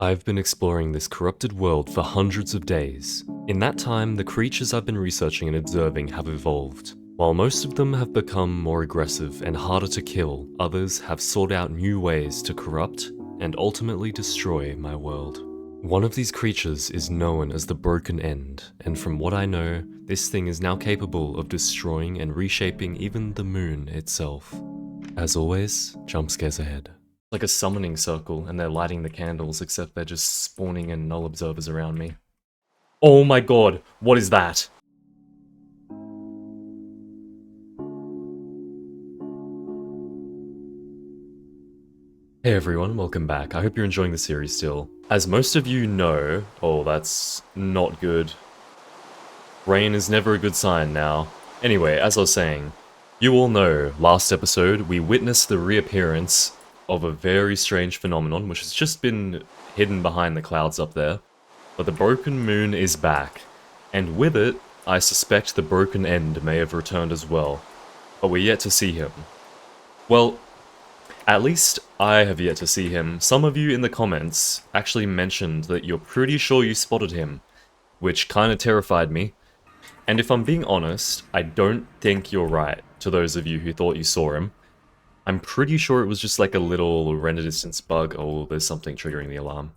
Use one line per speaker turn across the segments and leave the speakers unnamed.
I've been exploring this corrupted world for hundreds of days. In that time, the creatures I've been researching and observing have evolved. While most of them have become more aggressive and harder to kill, others have sought out new ways to corrupt and ultimately destroy my world. One of these creatures is known as the Broken End, and from what I know, this thing is now capable of destroying and reshaping even the moon itself. As always, jump scares ahead. Like a summoning circle, and they're lighting the candles, except they're just spawning in null observers around me. Oh my god, what is that? Hey everyone, welcome back. I hope you're enjoying the series still. As most of you know, oh that's not good. Rain is never a good sign now. Anyway, as I was saying, you all know, last episode we witnessed the reappearance of a very strange phenomenon which has just been hidden behind the clouds up there. But the broken moon is back, and with it, I suspect the Broken End may have returned as well. But we're yet to see him. Well, at least I have yet to see him. Some of you in the comments actually mentioned that you're pretty sure you spotted him, which kinda terrified me. And if I'm being honest, I don't think you're right, to those of you who thought you saw him. I'm pretty sure it was just like a little render distance bug. Oh, there's something triggering the alarm.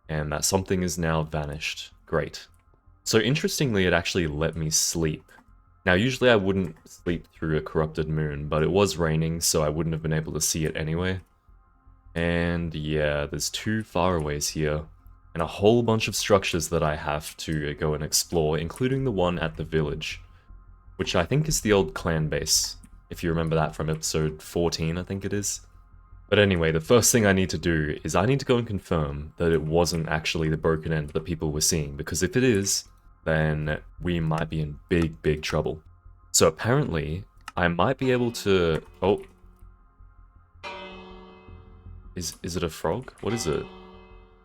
And that something is now vanished. Great. So interestingly, it actually let me sleep. Now, usually I wouldn't sleep through a corrupted moon, but it was raining, so I wouldn't have been able to see it anyway. And yeah, there's two faraways here, and a whole bunch of structures that I have to go and explore, including the one at the village, which I think is the old clan base, if you remember that from episode 14, I think it is. But anyway, the first thing I need to do is I need to go and confirm that it wasn't actually the Broken End that people were seeing, because if it is, then we might be in big trouble. So apparently, I might be able to... Oh. Is it a frog? What is it?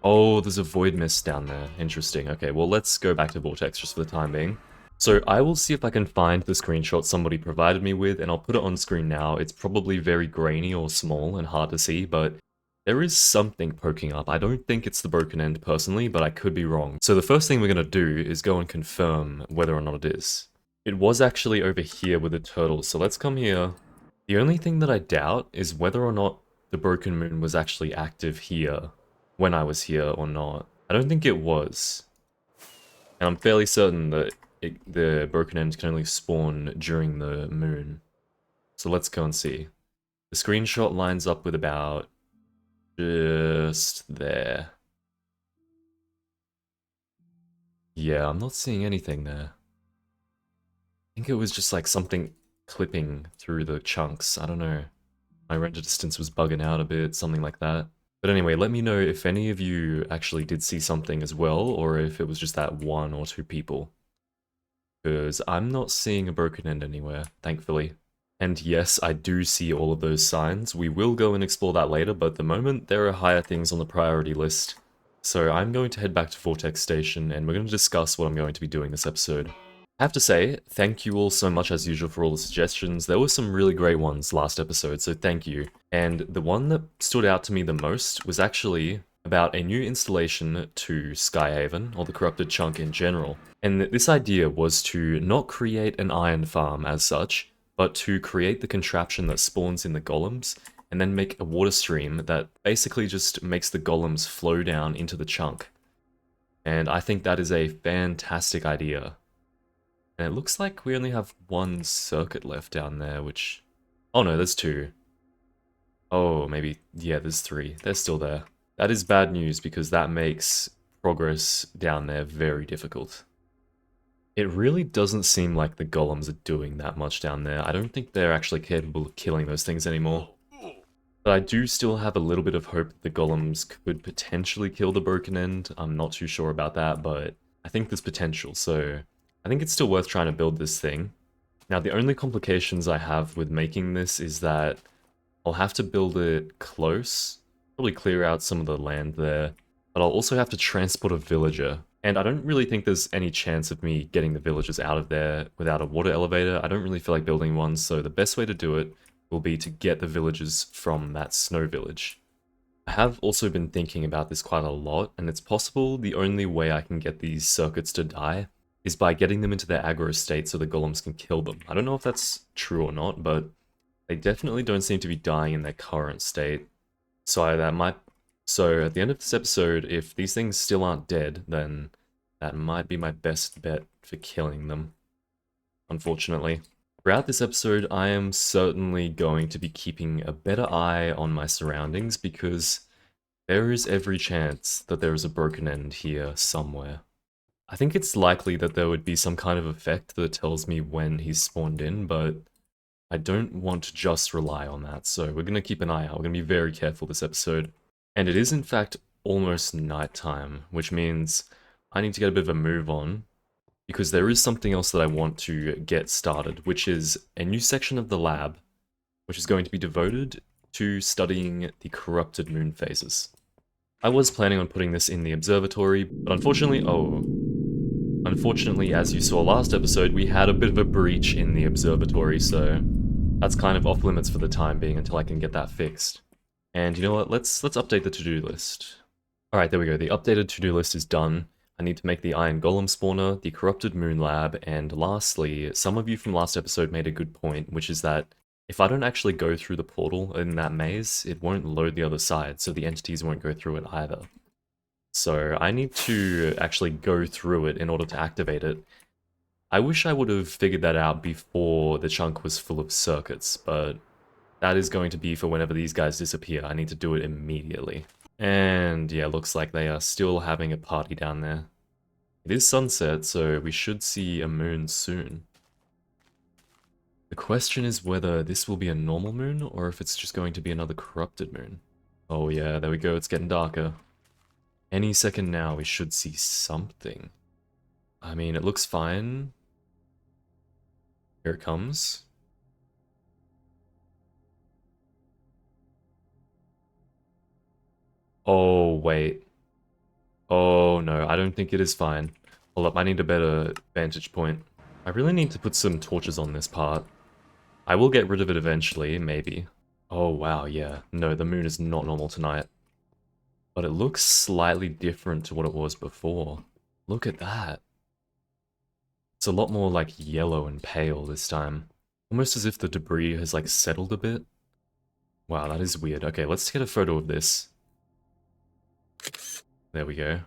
Oh, there's a void mist down there. Interesting. Okay, well let's go back to Vortex just for the time being. So I will see if I can find the screenshot somebody provided me with, and I'll put it on screen now. It's probably very grainy or small and hard to see, but there is something poking up. I don't think it's the Broken End personally, but I could be wrong. So the first thing we're going to do is go and confirm whether or not it is. It was actually over here with the turtle, so let's come here. The only thing that I doubt is whether or not the Broken Moon was actually active here when I was here or not. I don't think it was. And I'm fairly certain that the Broken End can only spawn during the moon. So let's go and see. The screenshot lines up with about just there. Yeah, I'm not seeing anything there. I think it was just like something clipping through the chunks. I don't know. My render distance was bugging out a bit, something like that. But anyway, let me know if any of you actually did see something as well, or if it was just that one or two people. Because I'm not seeing a Broken End anywhere, thankfully. And yes, I do see all of those signs. We will go and explore that later, but at the moment there are higher things on the priority list. So I'm going to head back to Vortex Station, and we're going to discuss what I'm going to be doing this episode. I have to say, thank you all so much as usual for all the suggestions. There were some really great ones last episode, so thank you. And the one that stood out to me the most was actually about a new installation to Skyhaven, or the Corrupted Chunk in general. And this idea was to not create an iron farm as such, but to create the contraption that spawns in the golems, and then make a water stream that basically just makes the golems flow down into the chunk. And I think that is a fantastic idea. And it looks like we only have one circuit left down there, which... Oh no, there's two. Oh, maybe... Yeah, there's three. They're still there. That is bad news, because that makes progress down there very difficult. It really doesn't seem like the golems are doing that much down there. I don't think they're actually capable of killing those things anymore. But I do still have a little bit of hope that the golems could potentially kill the Broken End. I'm not too sure about that, but I think there's potential, so I think it's still worth trying to build this thing. Now, the only complications I have with making this is that I'll have to build it close, probably clear out some of the land there, but I'll also have to transport a villager. And I don't really think there's any chance of me getting the villagers out of there without a water elevator. I don't really feel like building one, so the best way to do it will be to get the villagers from that snow village. I have also been thinking about this quite a lot, and it's possible the only way I can get these circuits to die is by getting them into their aggro state so the golems can kill them. I don't know if that's true or not, but they definitely don't seem to be dying in their current state. So so at the end of this episode, if these things still aren't dead, then that might be my best bet for killing them, unfortunately. Throughout this episode, I am certainly going to be keeping a better eye on my surroundings because there is every chance that there is a broken end here somewhere. I think it's likely that there would be some kind of effect that tells me when he's spawned in, but I don't want to just rely on that, so we're going to keep an eye out. We're going to be very careful this episode. And it is in fact almost nighttime, which means I need to get a bit of a move on, because there is something else that I want to get started, which is a new section of the lab, which is going to be devoted to studying the corrupted moon phases. I was planning on putting this in the observatory, but unfortunately, as you saw last episode, we had a bit of a breach in the observatory, so that's kind of off limits for the time being until I can get that fixed. And you know what, let's update the to-do list. Alright, there we go, the updated to-do list is done. I need to make the Iron Golem spawner, the Corrupted Moon Lab, and lastly, some of you from last episode made a good point, which is that if I don't actually go through the portal in that maze, it won't load the other side, so the entities won't go through it either. So I need to actually go through it in order to activate it. I wish I would have figured that out before the chunk was full of circuits, but that is going to be for whenever these guys disappear. I need to do it immediately. And yeah, looks like they are still having a party down there. It is sunset, so we should see a moon soon. The question is whether this will be a normal moon, or if it's just going to be another corrupted moon. Oh yeah, there we go, it's getting darker. Any second now, we should see something. I mean, it looks fine. Here it comes. Oh, wait. Oh, no, I don't think it is fine. Hold up, I need a better vantage point. I really need to put some torches on this part. I will get rid of it eventually, maybe. Oh, wow, yeah. No, the moon is not normal tonight. But it looks slightly different to what it was before. Look at that. It's a lot more, like, yellow and pale this time. Almost as if the debris has, like, settled a bit. Wow, that is weird. Okay, let's get a photo of this. There we go.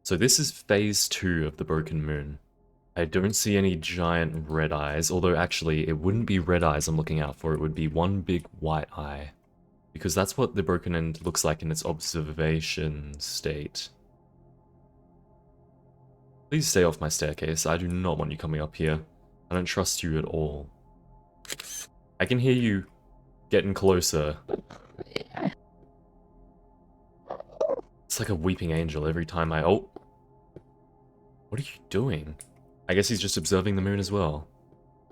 So this is phase 2 of the broken moon. I don't see any giant red eyes, although actually it wouldn't be red eyes I'm looking out for, it would be one big white eye. Because that's what the broken end looks like in its observation state. Please stay off my staircase, I do not want you coming up here. I don't trust you at all. I can hear you getting closer. It's like a weeping angel every time I... Oh! What are you doing? I guess he's just observing the moon as well.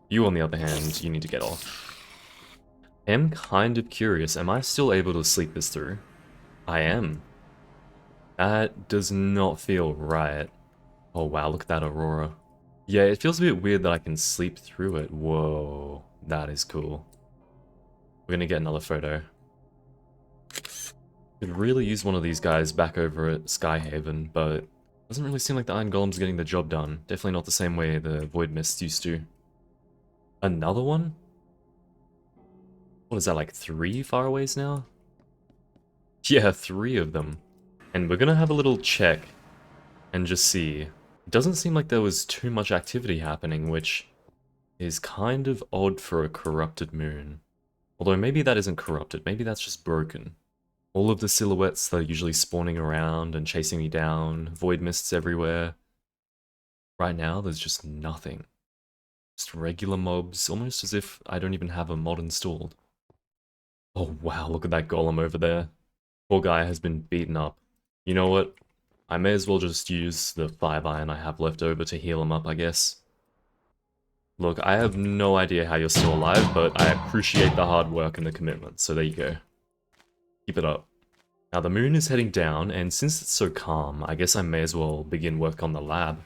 You, on the other hand, you need to get off. I am kind of curious, am I still able to sleep this through? I am. That does not feel right. Oh wow, look at that aurora. Yeah, it feels a bit weird that I can sleep through it. Whoa, that is cool. We're gonna get another photo. Could really use one of these guys back over at Skyhaven, but doesn't really seem like the Iron Golem's getting the job done. Definitely not the same way the Void Mists used to. Another one? What is that, like 3 faraways now? Yeah, 3 of them. And we're gonna have a little check and just see. It doesn't seem like there was too much activity happening, which is kind of odd for a corrupted moon. Although maybe that isn't corrupted, maybe that's just broken. All of the silhouettes that are usually spawning around and chasing me down, void mists everywhere. Right now, there's just nothing. Just regular mobs, almost as if I don't even have a mod installed. Oh wow, look at that golem over there. Poor guy has been beaten up. You know what? I may as well just use the 5 iron I have left over to heal him up, I guess. Look, I have no idea how you're still alive, but I appreciate the hard work and the commitment, so there you go. Keep it up. Now the moon is heading down, and since it's so calm, I guess I may as well begin work on the lab.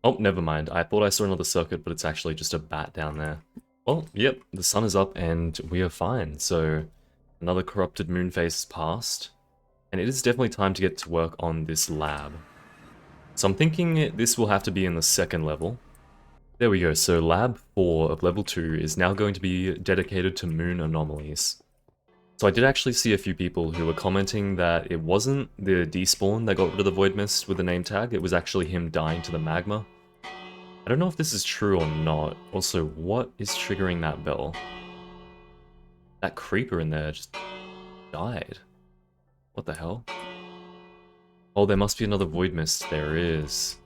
Oh, never mind. I thought I saw another circuit, but it's actually just a bat down there. Well, yep, the sun is up and we are fine, so Another corrupted moon phase has passed, and it is definitely time to get to work on this lab. So I'm thinking this will have to be in the second level. There we go, so lab 4 of level 2 is now going to be dedicated to moon anomalies. So I did actually see a few people who were commenting that it wasn't the despawn that got rid of the void mist with the name tag, it was actually him dying to the magma. I don't know if this is true or not. Also, what is triggering that bell? That creeper in there just died. What the hell? Oh, there must be another void mist. There is.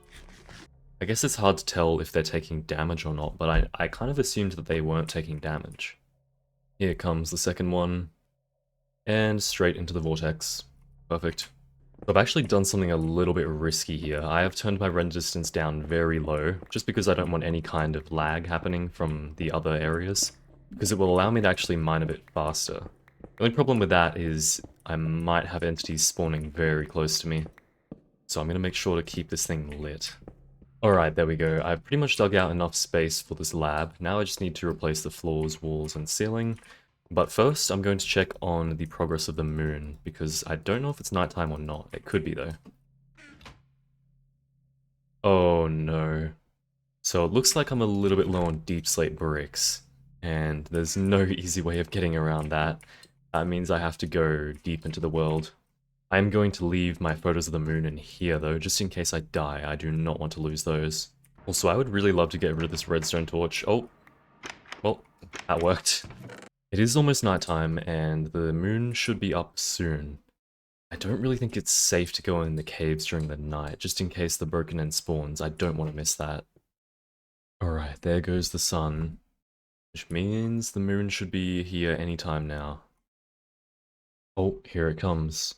I guess it's hard to tell if they're taking damage or not, but I kind of assumed that they weren't taking damage. Here comes the second one. And straight into the vortex. Perfect. I've actually done something a little bit risky here. I have turned my render distance down very low, just because I don't want any kind of lag happening from the other areas, because it will allow me to actually mine a bit faster. The only problem with that is I might have entities spawning very close to me, so I'm going to make sure to keep this thing lit. Alright, there we go. I've pretty much dug out enough space for this lab. Now I just need to replace the floors, walls, and ceiling. But first, I'm going to check on the progress of the moon, because I don't know if it's nighttime or not. It could be, though. Oh, no. So it looks like I'm a little bit low on deep slate bricks, and there's no easy way of getting around that. That means I have to go deep into the world. I'm going to leave my photos of the moon in here, though, just in case I die. I do not want to lose those. Also, I would really love to get rid of this redstone torch. Oh, well, that worked. It is almost nighttime, and the moon should be up soon. I don't really think it's safe to go in the caves during the night, just in case the broken end spawns. I don't want to miss that. Alright, there goes the sun, which means the moon should be here anytime now. Oh, here it comes.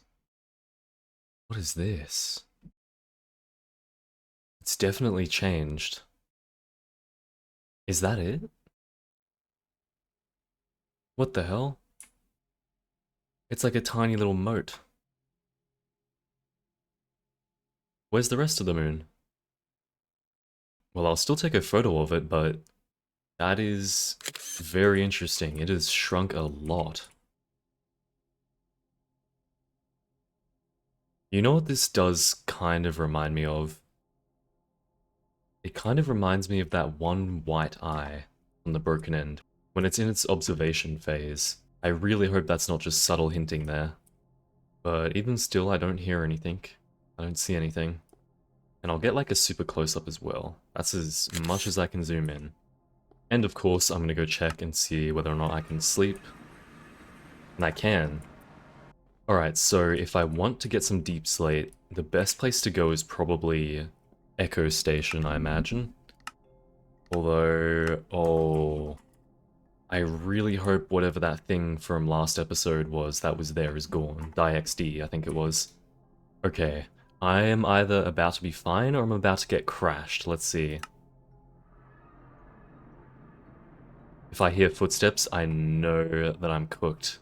What is this? It's definitely changed. Is that it? What the hell? It's like a tiny little moat. Where's the rest of the moon? Well, I'll still take a photo of it, but that is very interesting. It has shrunk a lot. You know what this does kind of remind me of? It kind of reminds me of that one white eye on the broken end, when it's in its observation phase. I really hope that's not just subtle hinting there. But even still, I don't hear anything. I don't see anything. And I'll get like a super close-up as well. That's as much as I can zoom in. And of course, I'm gonna go check and see whether or not I can sleep. And I can. Alright, so if I want to get some deep slate, the best place to go is probably Echo Station, I imagine. Although, oh, I really hope whatever that thing from last episode was that was there is gone. DieXD, I think it was. Okay, I am either about to be fine or I'm about to get crashed. Let's see. If I hear footsteps, I know that I'm cooked.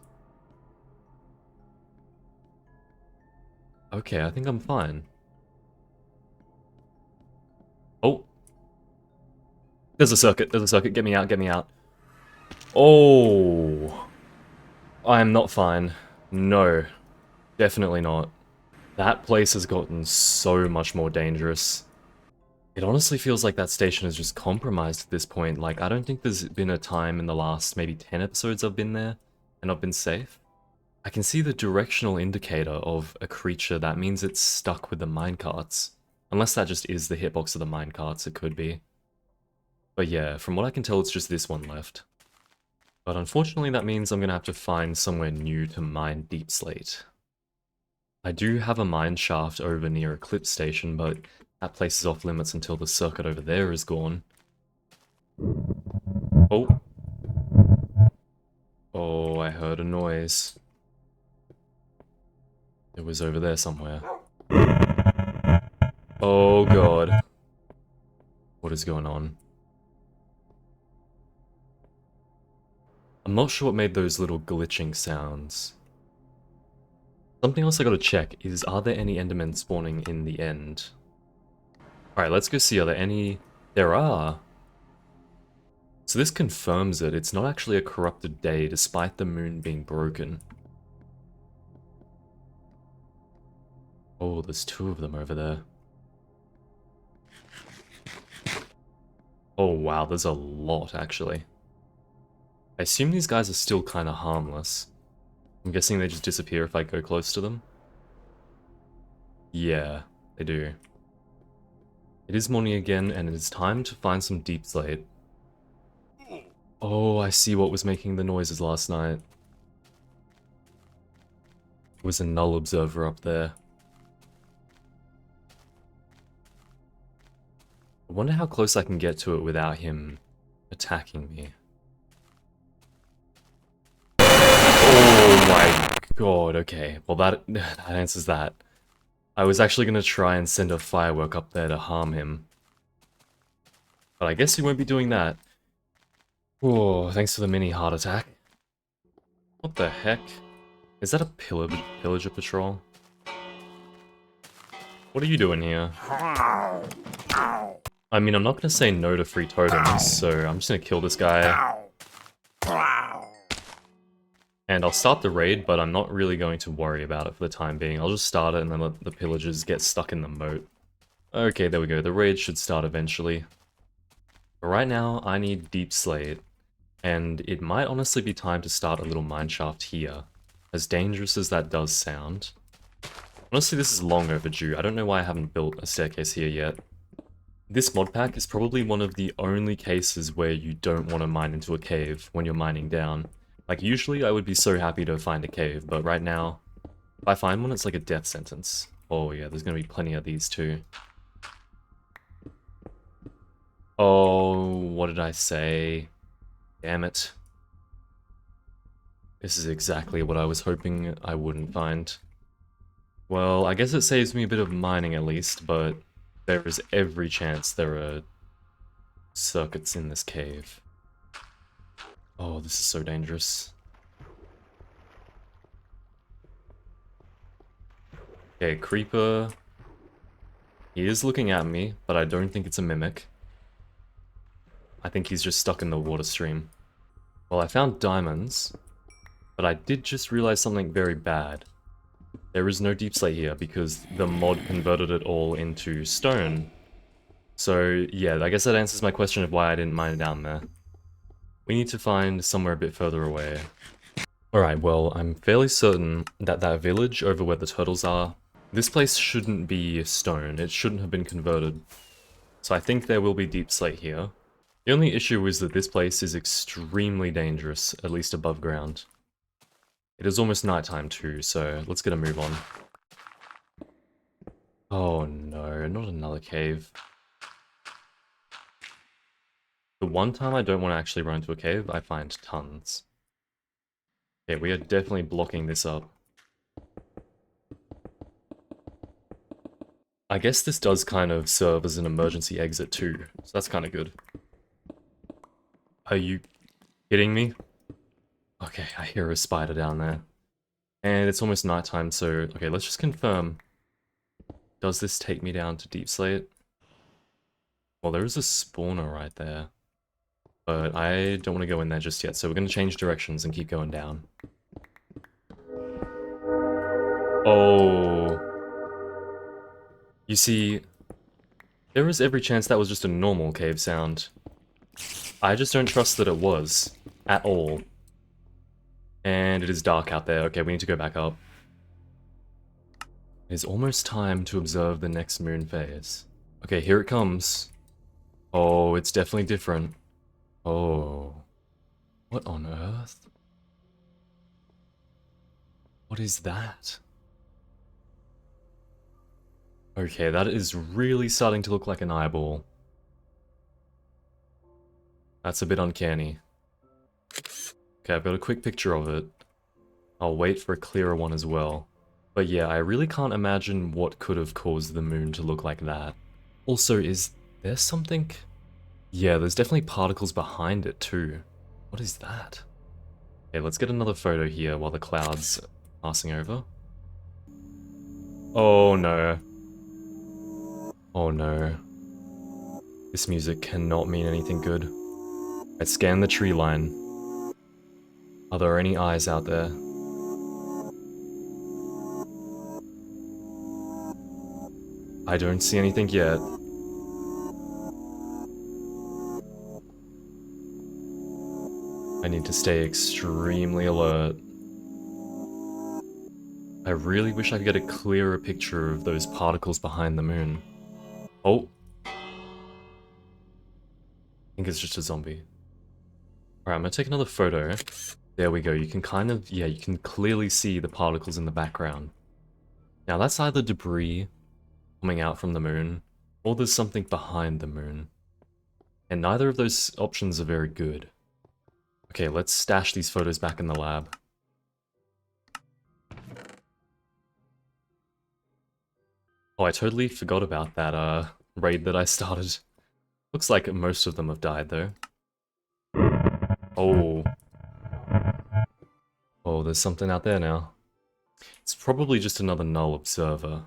Okay, I think I'm fine. Oh. There's a circuit, get me out, get me out. Oh. I am not fine. No. Definitely not. That place has gotten so much more dangerous. It honestly feels like that station is just compromised at this point. Like, I don't think there's been a time in the last maybe 10 episodes I've been there and I've been safe. I can see the directional indicator of a creature. That means it's stuck with the minecarts. Unless that just is the hitbox of the minecarts, it could be. But yeah, from what I can tell, it's just this one left. But unfortunately, that means I'm gonna have to find somewhere new to mine deep slate. I do have a mine shaft over near Eclipse Station, but that place is off limits until the circuit over there is gone. Oh. Oh, I heard a noise. It was over there somewhere. Oh god. What is going on? I'm not sure what made those little glitching sounds. Something else I gotta check is, are there any Endermen spawning in the end? Alright, let's go see, are there any... There are! So this confirms it, it's not actually a corrupted day despite the moon being broken. Oh, there's two of them over there. Oh wow, there's a lot actually. I assume these guys are still kind of harmless. I'm guessing they just disappear if I go close to them. Yeah, they do. It is morning again, and it is time to find some deep slate. Oh, I see what was making the noises last night. It was a null observer up there. I wonder how close I can get to it without him attacking me. Oh my god, okay. Well, that answers that. I was actually going to try and send a firework up there to harm him. But I guess he won't be doing that. Oh, thanks for the mini heart attack. What the heck? Is that a pillager patrol? What are you doing here? I mean, I'm not gonna say no to free totems, so I'm just gonna kill this guy. And I'll start the raid, but I'm not really going to worry about it for the time being. I'll just start it and then let the pillagers get stuck in the moat. Okay, there we go. The raid should start eventually. But right now, I need deep slate. And it might honestly be time to start a little mineshaft here. As dangerous as that does sound. Honestly, this is long overdue. I don't know why I haven't built a staircase here yet. This mod pack is probably one of the only cases where you don't want to mine into a cave when you're mining down. Like, usually I would be so happy to find a cave, but right now, if I find one, it's like a death sentence. Oh yeah, there's gonna be plenty of these too. Oh, what did I say? Damn it. This is exactly what I was hoping I wouldn't find. Well, I guess it saves me a bit of mining at least, but there is every chance there are circuits in this cave. Oh, this is so dangerous. Okay, creeper. He is looking at me, but I don't think it's a mimic. I think he's just stuck in the water stream. Well, I found diamonds, but I did just realize something very bad. There is no deep slate here because the mod converted it all into stone. So yeah, I guess that answers my question of why I didn't mine it down there. We need to find somewhere a bit further away. Alright, well, I'm fairly certain that that village over where the turtles are, this place shouldn't be stone. It shouldn't have been converted. So I think there will be deep slate here. The only issue is that this place is extremely dangerous, at least above ground. It is almost nighttime too, so let's get a move on. Oh no, not another cave. The one time I don't want to actually run into a cave, I find tons. Okay, we are definitely blocking this up. I guess this does kind of serve as an emergency exit too, so that's kind of good. Are you kidding me? Okay, I hear a spider down there. And it's almost nighttime, so okay, let's just confirm. Does this take me down to deep slate? Well, there is a spawner right there. But I don't want to go in there just yet, so we're going to change directions and keep going down. Oh. You see, there is every chance that was just a normal cave sound. I just don't trust that it was. At all. And it is dark out there. Okay, we need to go back up. It is almost time to observe the next moon phase. Okay, here it comes. Oh, it's definitely different. Oh. What on earth? What is that? Okay, that is really starting to look like an eyeball. That's a bit uncanny. Okay, I've got a quick picture of it. I'll wait for a clearer one as well. But yeah, I really can't imagine what could have caused the moon to look like that. Also, is there something? Yeah, there's definitely particles behind it too. What is that? Okay, let's get another photo here while the cloud's passing over. Oh no. Oh no. This music cannot mean anything good. I scan the tree line. Are there any eyes out there? I don't see anything yet. I need to stay extremely alert. I really wish I could get a clearer picture of those particles behind the moon. Oh. I think it's just a zombie. Alright, I'm gonna take another photo. There we go, you can kind of, yeah, you can clearly see the particles in the background. Now that's either debris coming out from the moon, or there's something behind the moon. And neither of those options are very good. Okay, let's stash these photos back in the lab. Oh, I totally forgot about that raid that I started. Looks like most of them have died though. Oh. Oh, there's something out there now. It's probably just another null observer.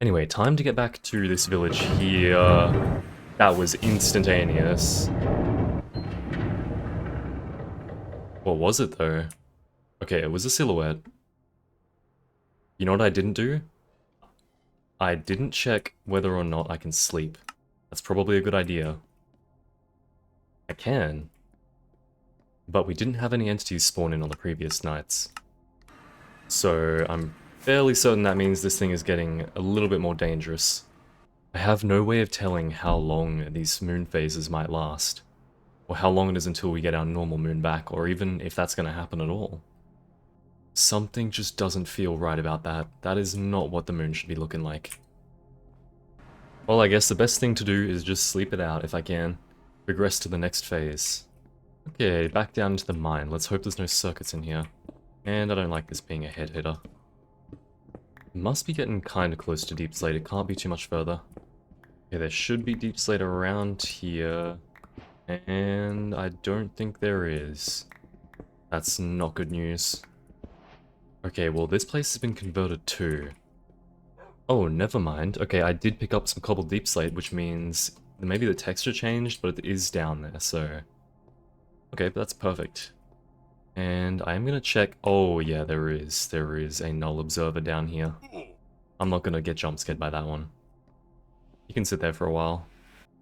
Anyway, time to get back to this village here. That was instantaneous. What was it though? Okay, it was a silhouette. You know what I didn't do? I didn't check whether or not I can sleep. That's probably a good idea. I can. But we didn't have any entities spawn in on the previous nights. So I'm fairly certain that means this thing is getting a little bit more dangerous. I have no way of telling how long these moon phases might last. Or how long it is until we get our normal moon back, or even if that's going to happen at all. Something just doesn't feel right about that. That is not what the moon should be looking like. Well, I guess the best thing to do is just sleep it out if I can. Progress to the next phase. Okay, back down into the mine. Let's hope there's no circuits in here. And I don't like this being a head hitter. Must be getting kinda close to deep slate. It can't be too much further. Okay, there should be deep slate around here. And I don't think there is. That's not good news. Okay, well this place has been converted too. Oh, never mind. Okay, I did pick up some cobbled deep slate, which means maybe the texture changed, but it is down there, so... Okay, that's perfect. And I am gonna check... Oh yeah, there is a null observer down here. I'm not gonna get jump scared by that one. You can sit there for a while.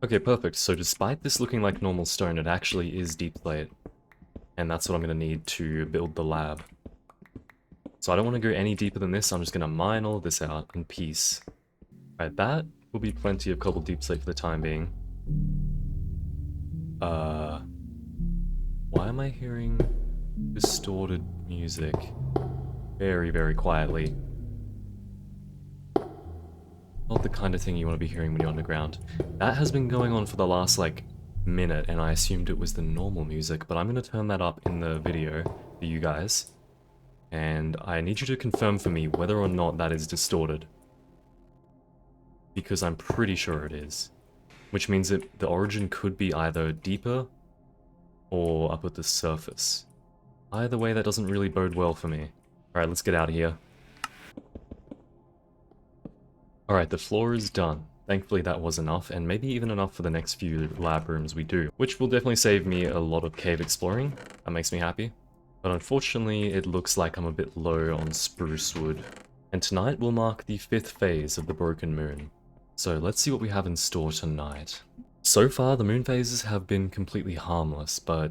Okay, perfect. So despite this looking like normal stone, it actually is deep slate. And that's what I'm gonna need to build the lab. So I don't want to go any deeper than this, I'm just gonna mine all of this out in peace. Alright, that will be plenty of cobbled deep slate for the time being. Why am I hearing distorted music very, very quietly? Not the kind of thing you want to be hearing when you're underground. That has been going on for the last, like, minute, and I assumed it was the normal music, but I'm going to turn that up in the video for you guys. And I need you to confirm for me whether or not that is distorted. Because I'm pretty sure it is. Which means that the origin could be either deeper or up at the surface. Either way, that doesn't really bode well for me. Alright, let's get out of here. Alright, the floor is done. Thankfully that was enough, and maybe even enough for the next few lab rooms we do, which will definitely save me a lot of cave exploring. That makes me happy. But unfortunately, it looks like I'm a bit low on spruce wood. And tonight will mark the 5th phase of the Broken Moon. So let's see what we have in store tonight. So far, the moon phases have been completely harmless, but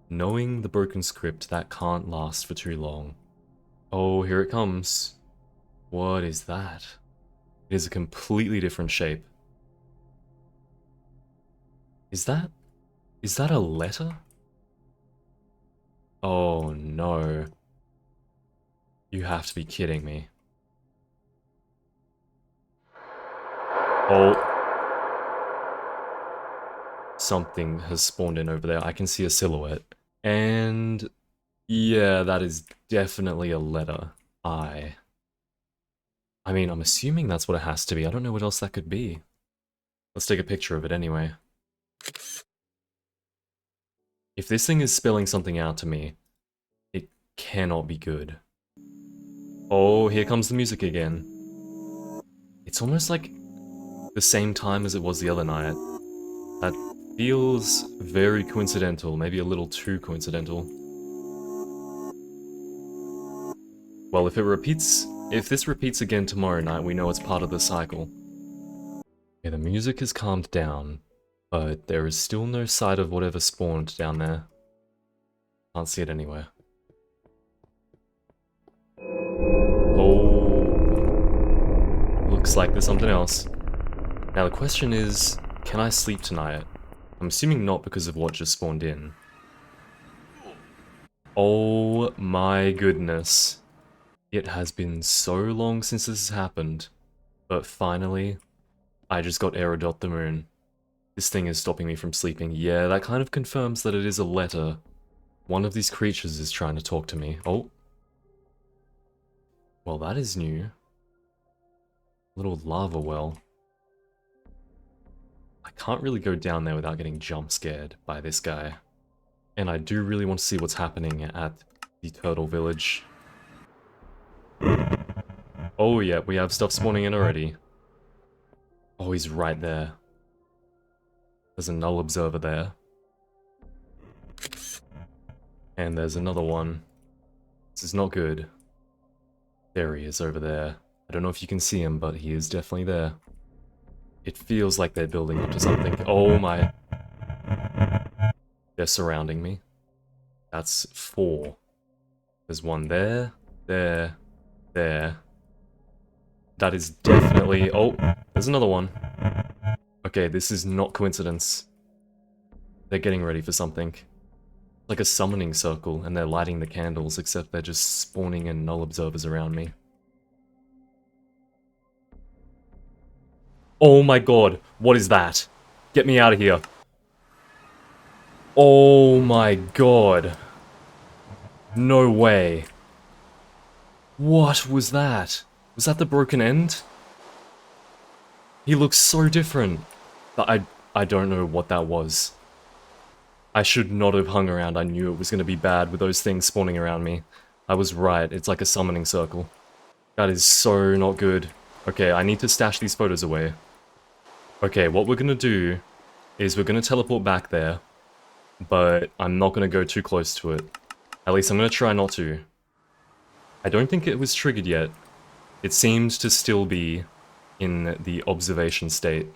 knowing the broken script, that can't last for too long. Oh, here it comes. What is that? It is a completely different shape. Is that a letter? Oh no. You have to be kidding me. Oh. Something has spawned in over there. I can see a silhouette. And yeah, that is definitely a letter. I mean, I'm assuming that's what it has to be. I don't know what else that could be. Let's take a picture of it anyway. If this thing is spelling something out to me, it cannot be good. Oh, here comes the music again. It's almost like the same time as it was the other night. That feels very coincidental, maybe a little too coincidental. Well, if this repeats again tomorrow night, we know it's part of the cycle. Okay, the music has calmed down, but there is still no sight of whatever spawned down there. Can't see it anywhere. Oh. Looks like there's something else. Now the question is, can I sleep tonight? I'm assuming not because of what just spawned in. Oh my goodness. It has been so long since this has happened. But finally, I just got Aerodot the Moon. This thing is stopping me from sleeping. Yeah, that kind of confirms that it is a letter. One of these creatures is trying to talk to me. Oh. Well, that is new. Little lava well. I can't really go down there without getting jump scared by this guy. And I do really want to see what's happening at the turtle village. Oh yeah, we have stuff spawning in already. Oh, he's right there. There's a null observer there. And there's another one. This is not good. There he is over there. I don't know if you can see him, but he is definitely there. It feels like they're building up to something. Oh my. They're surrounding me. That's 4. There's one there, there, there. That is definitely... Oh, there's another one. Okay, this is not coincidence. They're getting ready for something. Like a summoning circle, and they're lighting the candles, except they're just spawning in null observers around me. Oh my god, what is that? Get me out of here. Oh my god. No way. What was that? Was that the broken end? He looks so different. But I don't know what that was. I should not have hung around. I knew it was going to be bad with those things spawning around me. I was right. It's like a summoning circle. That is so not good. Okay, I need to stash these photos away. Okay, what we're going to do is we're going to teleport back there. But I'm not going to go too close to it. At least I'm going to try not to. I don't think it was triggered yet. It seemed to still be in the observation state.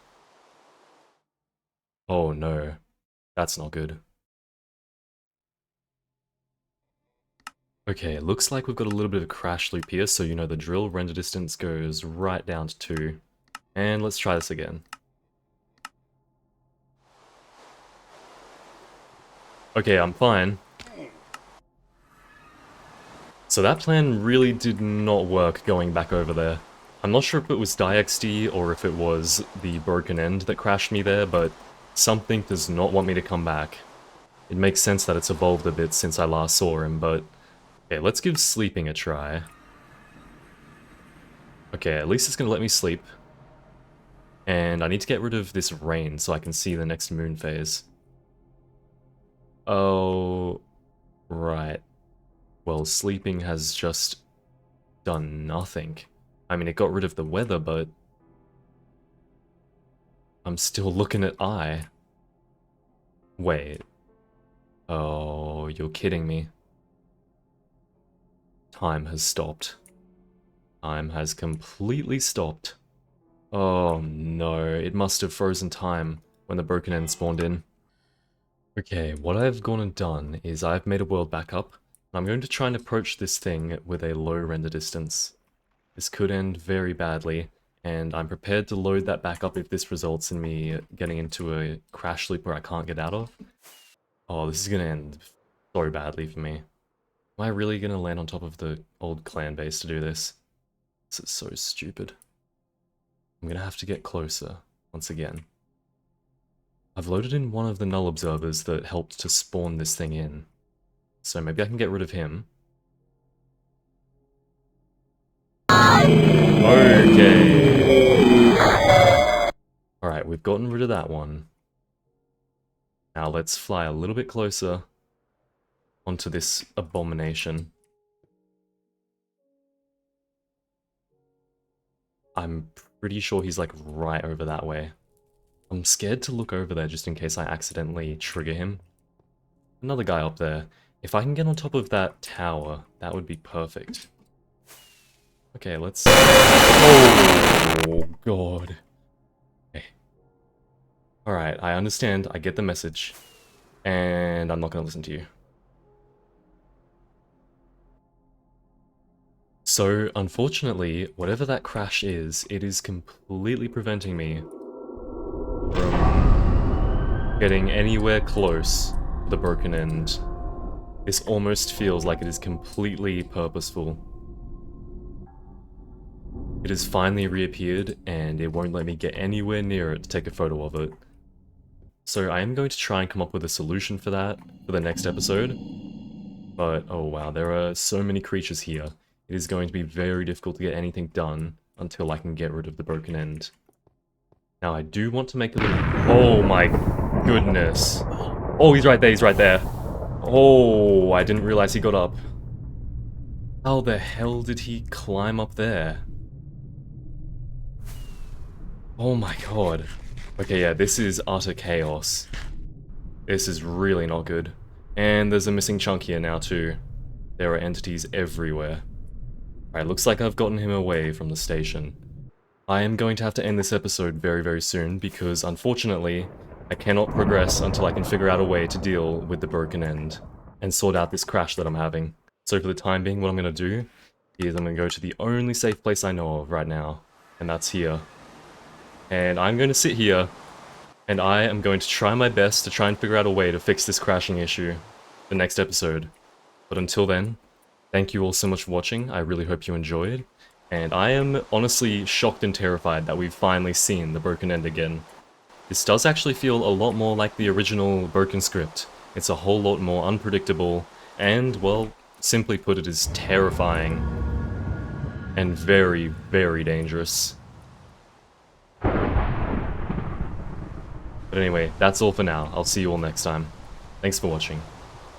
Oh no. That's not good. Okay, looks like we've got a little bit of a crash loop here, so you know the drill. Render distance goes right down to 2. And let's try this again. Okay, I'm fine. So that plan really did not work going back over there. I'm not sure if it was DieXD or if it was the broken end that crashed me there, but something does not want me to come back. It makes sense that it's evolved a bit since I last saw him, but... Okay, let's give sleeping a try. Okay, at least it's gonna let me sleep. And I need to get rid of this rain so I can see the next moon phase. Oh... Right. Well, sleeping has just done nothing. I mean, it got rid of the weather, but... I'm still looking at eye. Wait. Oh, you're kidding me. Time has stopped. Time has completely stopped. Oh no, it must have frozen time when the broken end spawned in. Okay, what I've gone and done is I've made a world backup. I'm going to try and approach this thing with a low render distance. This could end very badly, and I'm prepared to load that back up if this results in me getting into a crash loop where I can't get out of. Oh, this is gonna end so badly for me. Am I really gonna land on top of the old clan base to do this? This is so stupid. I'm gonna have to get closer, once again. I've loaded in one of the null observers that helped to spawn this thing in. So maybe I can get rid of him. Okay. Alright, we've gotten rid of that one. Now let's fly a little bit closer onto this abomination. I'm pretty sure he's like right over that way. I'm scared to look over there just in case I accidentally trigger him. Another guy up there. If I can get on top of that tower, that would be perfect. Okay, let's... Oh, God. Okay, Alright, I understand, I get the message. And I'm not gonna listen to you. So, unfortunately, whatever that crash is, it is completely preventing me from getting anywhere close to the broken end. This almost feels like it is completely purposeful. It has finally reappeared, and it won't let me get anywhere near it to take a photo of it. So I am going to try and come up with a solution for that for the next episode. But, oh wow, there are so many creatures here. It is going to be very difficult to get anything done until I can get rid of the broken end. Now I do want to make a little... Oh my goodness. Oh, he's right there, he's right there. Oh, I didn't realize he got up. How the hell did he climb up there? Oh my god. Okay, yeah, this is utter chaos. This is really not good. And there's a missing chunk here now too. There are entities everywhere. Alright, looks like I've gotten him away from the station. I am going to have to end this episode very, very soon because, unfortunately, I cannot progress until I can figure out a way to deal with the broken end and sort out this crash that I'm having. So for the time being, what I'm going to do is I'm going to go to the only safe place I know of right now, and that's here. And I'm going to sit here, and I am going to try my best to try and figure out a way to fix this crashing issue the next episode. But until then, thank you all so much for watching. I really hope you enjoyed. And I am honestly shocked and terrified that we've finally seen the broken end again. This does actually feel a lot more like the original broken script. It's a whole lot more unpredictable, and, well, simply put, it is terrifying. And very, very dangerous. But anyway, that's all for now. I'll see you all next time. Thanks for watching.